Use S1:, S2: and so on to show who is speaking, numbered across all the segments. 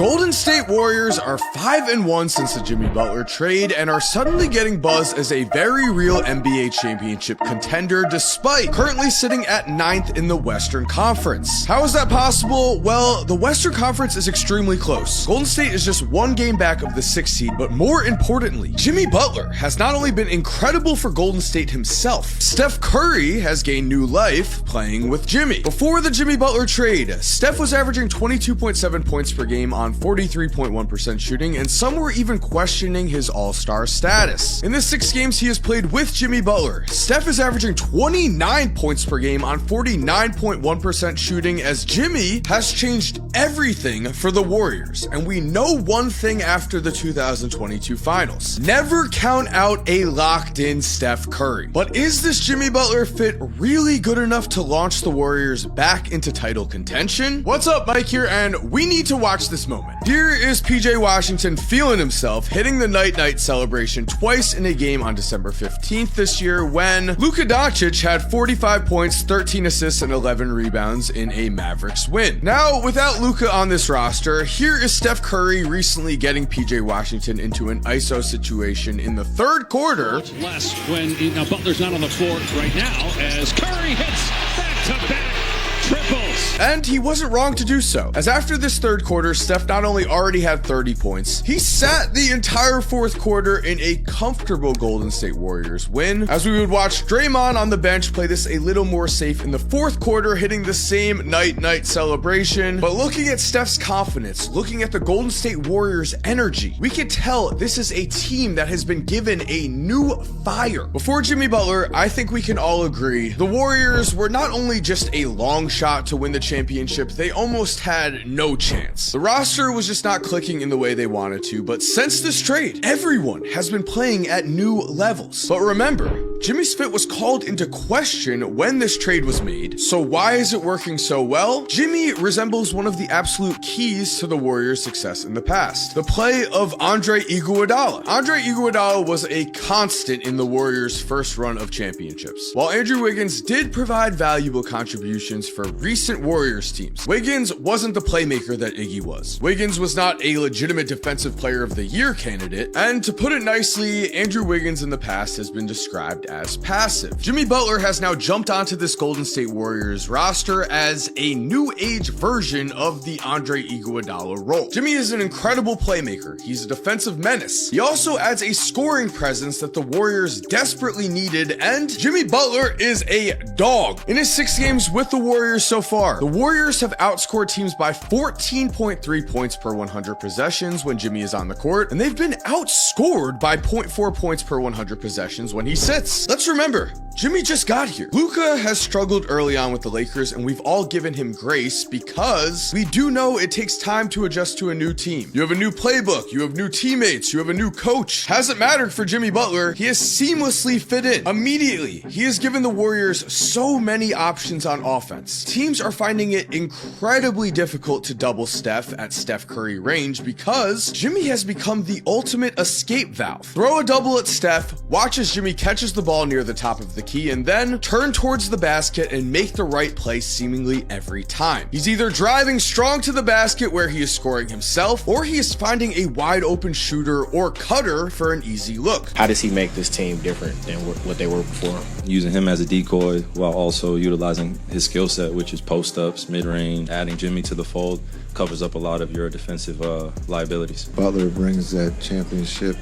S1: Golden State Warriors are 5-1 since the Jimmy Butler trade and are suddenly getting buzz as a very real NBA championship contender despite currently sitting at 9th in the Western Conference. How is that possible? Well, the Western Conference is extremely close. Golden State is just one game back of the 6th seed, but more importantly, Jimmy Butler has not only been incredible for Golden State himself, Steph Curry has gained new life playing with Jimmy. Before the Jimmy Butler trade, Steph was averaging 22.7 points per game on 43.1% shooting, and some were even questioning his all-star status. In the 6 games he has played with Jimmy Butler, Steph is averaging 29 points per game on 49.1% shooting, as Jimmy has changed everything for the Warriors. And we know one thing after the 2022 finals: never count out a locked-in Steph Curry. But is this Jimmy Butler fit really good enough to launch the Warriors back into title contention? What's up, Mike here, and we need to watch this moment. Here is PJ Washington feeling himself, hitting the night-night celebration twice in a game on December 15th this year when Luka Doncic had 45 points, 13 assists, and 11 rebounds in a Mavericks win. Now, without Luka on this roster, here is Steph Curry recently getting PJ Washington into an ISO situation in the 3rd quarter.
S2: Less when Butler's not on the floor right now as Curry hits back-to-back triples.
S1: And he wasn't wrong to do so, as after this 3rd quarter, Steph not only already had 30 points, he sat the entire 4th quarter in a comfortable Golden State Warriors win, as we would watch Draymond on the bench play this a little more safe in the 4th quarter, hitting the same night-night celebration. But looking at Steph's confidence, looking at the Golden State Warriors' energy, we could tell this is a team that has been given a new fire. Before Jimmy Butler, I think we can all agree the Warriors were not only just a long shot to win the championship, they almost had no chance. The roster was just not clicking in the way they wanted to, but since this trade, everyone has been playing at new levels. But remember, Jimmy's fit was called into question when this trade was made, so why is it working so well? Jimmy resembles one of the absolute keys to the Warriors' success in the past: the play of Andre Iguodala. Andre Iguodala was a constant in the Warriors' first run of championships. While Andrew Wiggins did provide valuable contributions for recent Warriors teams, Wiggins wasn't the playmaker that Iggy was. Wiggins was not a legitimate defensive player of the year candidate, and to put it nicely, Andrew Wiggins in the past has been described as passive. Jimmy Butler has now jumped onto this Golden State Warriors roster as a new age version of the Andre Iguodala role. Jimmy is an incredible playmaker. He's a defensive menace. He also adds a scoring presence that the Warriors desperately needed, and Jimmy Butler is a dog. In his 6 games with the Warriors so far, the Warriors have outscored teams by 14.3 points per 100 possessions when Jimmy is on the court, and they've been outscored by 0.4 points per 100 possessions when he sits. Let's remember, Jimmy just got here. Luka has struggled early on with the Lakers, and we've all given him grace because we do know it takes time to adjust to a new team. You have a new playbook, you have new teammates, you have a new coach. Hasn't mattered for Jimmy Butler. He has seamlessly fit in. Immediately, he has given the Warriors so many options on offense. Teams are finding it incredibly difficult to double Steph at Steph Curry range because Jimmy has become the ultimate escape valve. Throw a double at Steph, watch as Jimmy catches the ball near the top of the key, and then turn towards the basket and make the right play seemingly every time. He's either driving strong to the basket where he is scoring himself, or he is finding a wide open shooter or cutter for an easy look.
S3: How does he make this team different than what they were before?
S4: Using him as a decoy while also utilizing his skill set, which is post-ups, mid-range. Adding Jimmy to the fold covers up a lot of your defensive liabilities.
S5: Butler brings that championship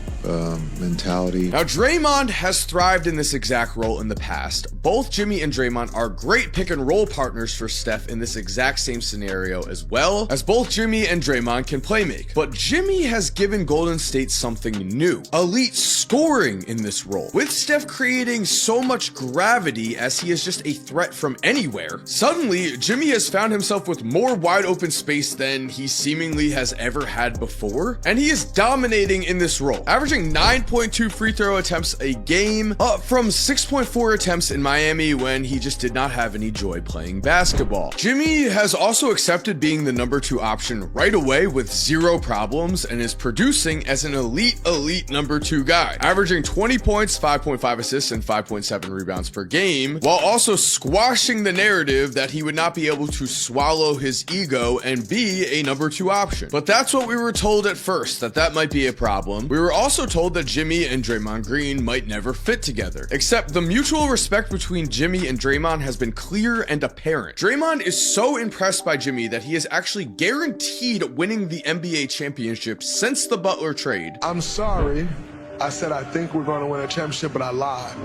S5: mentality.
S1: Now, Draymond has thrived in this exact role in the past. Both Jimmy and Draymond are great pick and roll partners for Steph in this exact same scenario, as well as both Jimmy and Draymond can play make. But Jimmy has given Golden State something new: elite scoring in this role. With Steph creating so much gravity as he is just a threat from anywhere, suddenly Jimmy has found himself with more wide open space than he seemingly has ever had before, and he is dominating in this role, averaging 9.2 free throw attempts a game, up from 6.4 attempts in Miami when he just did not have any joy playing basketball. Jimmy has also accepted being the number 2 option right away with 0 problems and is producing as an elite number 2 guy, averaging 20 points, 5.5 assists, and 5.7 rebounds per game, while also squashing the narrative that he would not be able to swallow his ego and be be a number 2 option. But that's what we were told at first, that might be a problem. We were also told that Jimmy and Draymond Green might never fit together. Except the mutual respect between Jimmy and Draymond has been clear and apparent. Draymond is so impressed by Jimmy that he is actually guaranteed winning the NBA championship since the Butler trade.
S6: I'm sorry. I said I think we're going to win a championship, but I lied.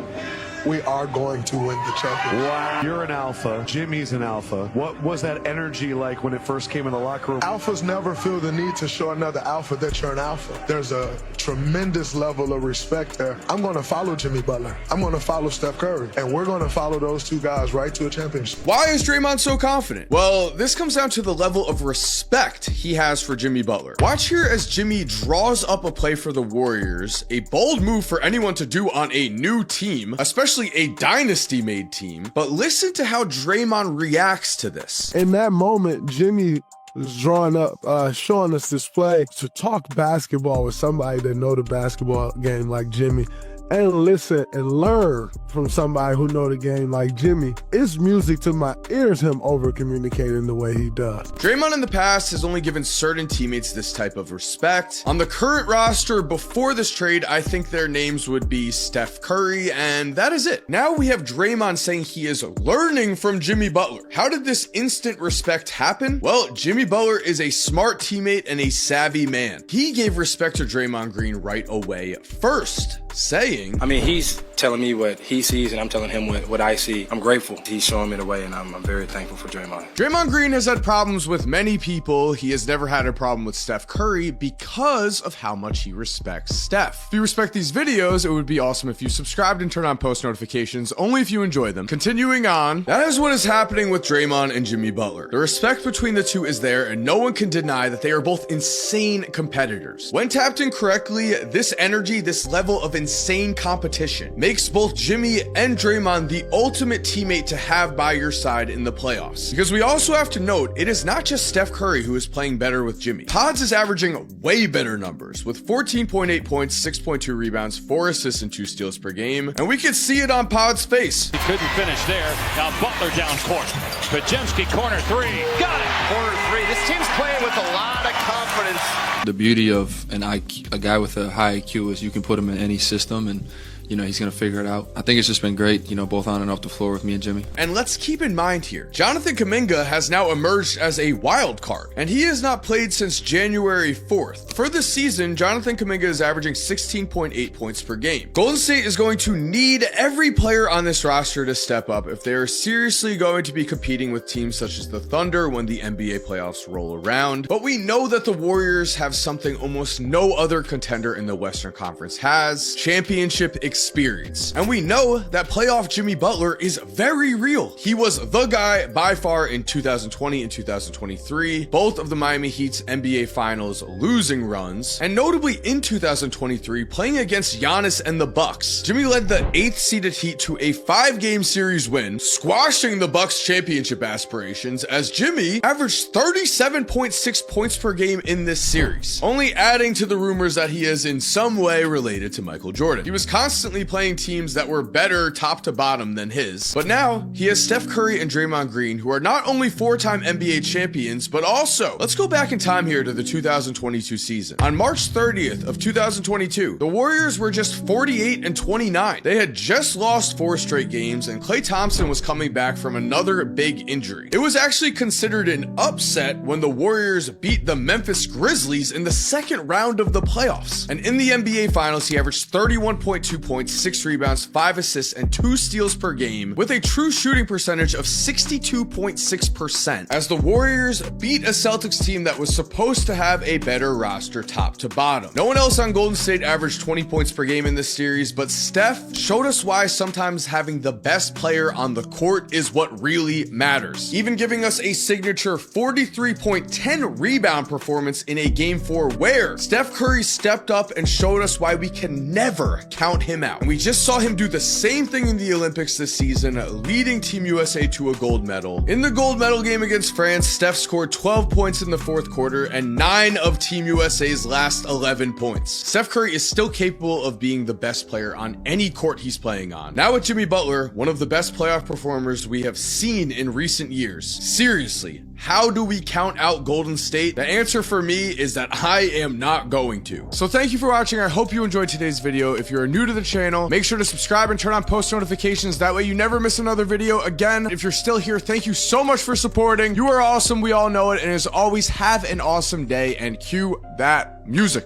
S6: We are going to win the championship.
S7: Wow. You're an alpha. Jimmy's an alpha. What was that energy like when it first came in the locker room?
S6: Alphas never feel the need to show another alpha that you're an alpha. There's a tremendous level of respect there. I'm going to follow Jimmy Butler. I'm going to follow Steph Curry. And we're going to follow those two guys right to a championship.
S1: Why is Draymond so confident? Well, this comes down to the level of respect he has for Jimmy Butler. Watch here as Jimmy draws up a play for the Warriors, a bold move for anyone to do on a new team, especially a dynasty-made team, but listen to how Draymond reacts to this.
S6: In that moment, Jimmy was drawing up, showing us this play to talk basketball with somebody that know the basketball game like Jimmy, and listen and learn from somebody who know the game like Jimmy. It's music to my ears, him over-communicating the way he does.
S1: Draymond in the past has only given certain teammates this type of respect. On the current roster before this trade, I think their names would be Steph Curry, and that is it. Now we have Draymond saying he is learning from Jimmy Butler. How did this instant respect happen? Well, Jimmy Butler is a smart teammate and a savvy man. He gave respect to Draymond Green right away first, saying,
S3: I mean, he's telling me what he sees, and I'm telling him what I see. I'm grateful. He's showing me the way, and I'm very thankful for Draymond.
S1: Draymond Green has had problems with many people. He has never had a problem with Steph Curry because of how much he respects Steph. If you respect these videos, it would be awesome if you subscribed and turn on post notifications, only if you enjoy them. Continuing on, that is what is happening with Draymond and Jimmy Butler. The respect between the two is there, and no one can deny that they are both insane competitors. When tapped in correctly, this energy, this level of insane competition makes both Jimmy and Draymond the ultimate teammate to have by your side in the playoffs. Because we also have to note, it is not just Steph Curry who is playing better with Jimmy. Pods is averaging way better numbers with 14.8 points, 6.2 rebounds, 4 assists, and 2 steals per game. And we can see it on Pod's face.
S2: He couldn't finish there. Now Butler down court. Pajemski corner 3. Got it.
S8: Corner 3. This team's playing with a lot of confidence.
S9: The beauty of a guy with a high IQ is you can put him in any system and he's going to figure it out. I think it's just been great, both on and off the floor with me and Jimmy.
S1: And let's keep in mind here, Jonathan Kuminga has now emerged as a wild card, and he has not played since January 4th. For this season, Jonathan Kuminga is averaging 16.8 points per game. Golden State is going to need every player on this roster to step up if they are seriously going to be competing with teams such as the Thunder when the NBA playoffs roll around. But we know that the Warriors have something almost no other contender in the Western Conference has: championship experience. And we know that playoff Jimmy Butler is very real. He was the guy by far in 2020 and 2023, both of the Miami Heat's NBA Finals losing runs, and notably in 2023 playing against Giannis and the Bucks. Jimmy led the 8th seeded Heat to a 5-game series win, squashing the Bucks championship aspirations as Jimmy averaged 37.6 points per game in this series, only adding to the rumors that he is in some way related to Michael Jordan. He was constantly playing teams that were better top to bottom than his, but now he has Steph Curry and Draymond Green, who are not only 4-time NBA champions, but also, let's go back in time here to the 2022 season. On March 30th of 2022, the Warriors were just 48-29. They had just lost 4 straight games, and Klay Thompson was coming back from another big injury. It was actually considered an upset when the Warriors beat the Memphis Grizzlies in the second round of the playoffs. And in the NBA Finals, he averaged 31.2 points, 6 rebounds, 5 assists, and 2 steals per game with a true shooting percentage of 62.6% as the Warriors beat a Celtics team that was supposed to have a better roster top to bottom. No one else on Golden State averaged 20 points per game in this series, but Steph showed us why sometimes having the best player on the court is what really matters, even giving us a signature 43.10 rebound performance in a Game 4 where Steph Curry stepped up and showed us why we can never count him out. And we just saw him do the same thing in the Olympics this season, leading Team USA to a gold medal. In the gold medal game against France, Steph scored 12 points in the 4th quarter and 9 of Team USA's last 11 points. Steph Curry is still capable of being the best player on any court he's playing on. Now with Jimmy Butler, one of the best playoff performers we have seen in recent years. Seriously, how do we count out Golden State? The answer for me is that I am not going to. So thank you for watching. I hope you enjoyed today's video. If you're new to the channel, make sure to subscribe and turn on post notifications. That way you never miss another video. Again, if you're still here, thank you so much for supporting. You are awesome. We all know it. And as always, have an awesome day and cue that music.